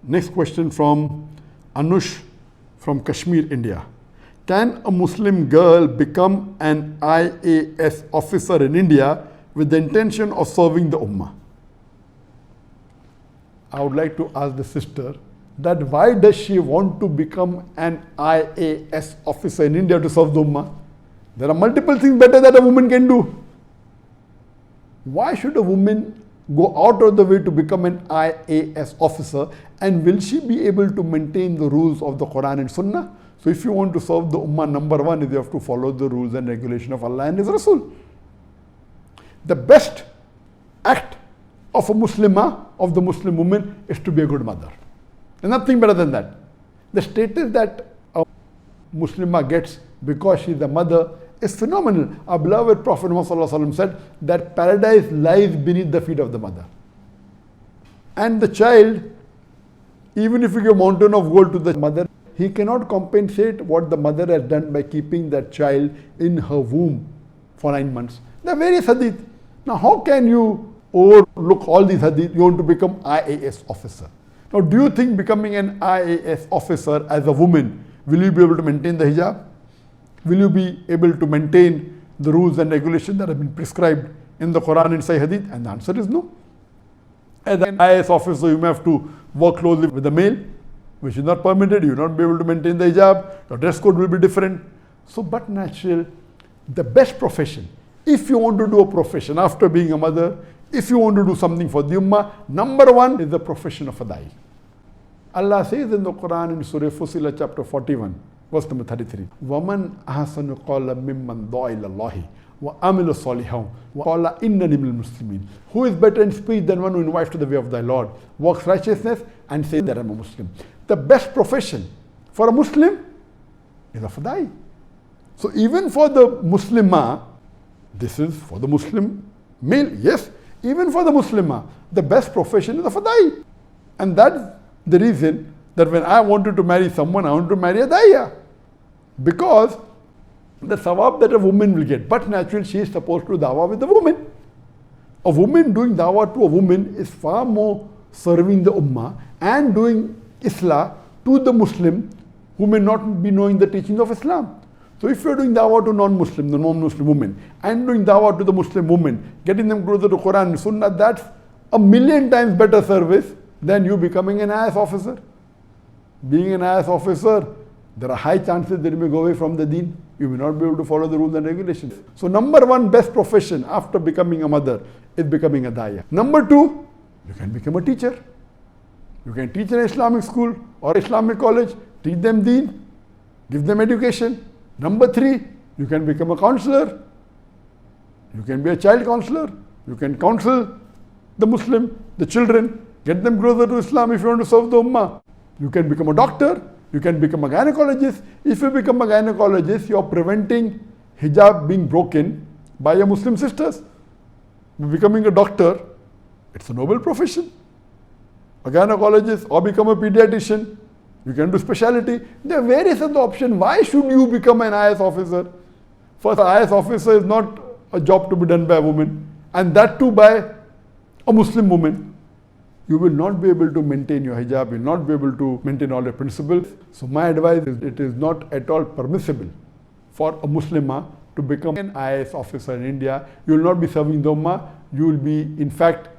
Next question from Anush from Kashmir, India. Can a Muslim girl become an IAS officer in India with the intention of serving the Ummah? I would like to ask the sister that why does she want to become an IAS officer in India to serve the Ummah? There are multiple things better that a woman can do. Why should a woman go out of the way to become an IAS officer, and will she be able to maintain the rules of the Quran and Sunnah? So if you want to serve the Ummah, number one is you have to follow the rules and regulation of Allah and His Rasul. The best act of a Muslimah, of the Muslim woman, is to be a good mother. There's nothing better than that. The status that a Muslimah gets because she's a mother is phenomenal. Our beloved Prophet Muhammad said that paradise lies beneath the feet of the mother. And the child, even if you give a mountain of gold to the mother, he cannot compensate what the mother has done by keeping that child in her womb for 9 months. There are various hadith. Now how can you overlook all these hadith? You want to become IAS officer. Now do you think becoming an IAS officer as a woman, will you be able to maintain the hijab? Will you be able to maintain the rules and regulations that have been prescribed in the Quran and Sahih Hadith? And the answer is no. As an IAS officer, you may have to work closely with the male, which is not permitted. You will not be able to maintain the hijab. Your dress code will be different. So, but natural, the best profession, if you want to do a profession after being a mother, if you want to do something for the Ummah, number one is the profession of a da'i. Allah says in the Quran in Surah Fussilat chapter 41, verse number 33, وَمَنْ أَحْسَنُ قَالَ مِمَّنْ دَعَا إِلَى اللَّهِ وَعَمِلَ صَالِحًا وَقَالَ إِنَّنِي مِنَ الْمُسْلِمِينَ. Who is better in speech than one who invites to the way of thy Lord, works righteousness, and says that I am a Muslim? The best profession for a Muslim is a da'i. So even for the Muslimah, this is for the Muslim male, yes. Even for the Muslimah, the best profession is a da'i. And that's the reason that when I wanted to marry someone, I want to marry a da'iya. Because the sawab that a woman will get, but naturally she is supposed to do dawah with the woman. A woman doing dawah to a woman is far more serving the ummah and doing islah to the Muslim who may not be knowing the teachings of Islam. So if you're doing dawah to non-Muslim, the non-Muslim woman, and doing dawah to the Muslim woman, getting them closer to Quran and Sunnah, that's 1,000,000 times better service than you becoming an IAS officer. Being an IAS officer, there are high chances that you may go away from the deen. You may not be able to follow the rules and regulations. So number one best profession after becoming a mother is becoming a da'iyah. Number two, you can become a teacher. You can teach in an Islamic school or Islamic college, teach them deen, give them education. Number three, you can become a counselor. You can be a child counselor. You can counsel the Muslim, the children, get them closer to Islam if you want to serve the Ummah. You can become a doctor. You can become a gynecologist. If you become a gynecologist, you are preventing hijab being broken by your Muslim sisters. Becoming a doctor, it's a noble profession. A gynecologist or become a pediatrician. You can do specialty. There are various other options. Why should you become an IAS officer? First, an IAS officer is not a job to be done by a woman, and that too by a Muslim woman. You will not be able to maintain your hijab, you will not be able to maintain all your principles. So my advice is, it is not at all permissible for a Muslimah to become an IAS officer in India. You will not be serving the Ummah, you will be in fact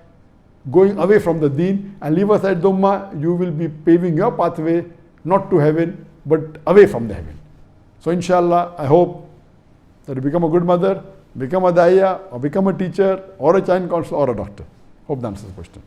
going away from the deen, and leave aside the Ummah, you will be paving your pathway not to heaven but away from the heaven. So inshallah, I hope that you become a good mother, become a da'iya, or become a teacher, or a child counselor, or a doctor. Hope that answers the question.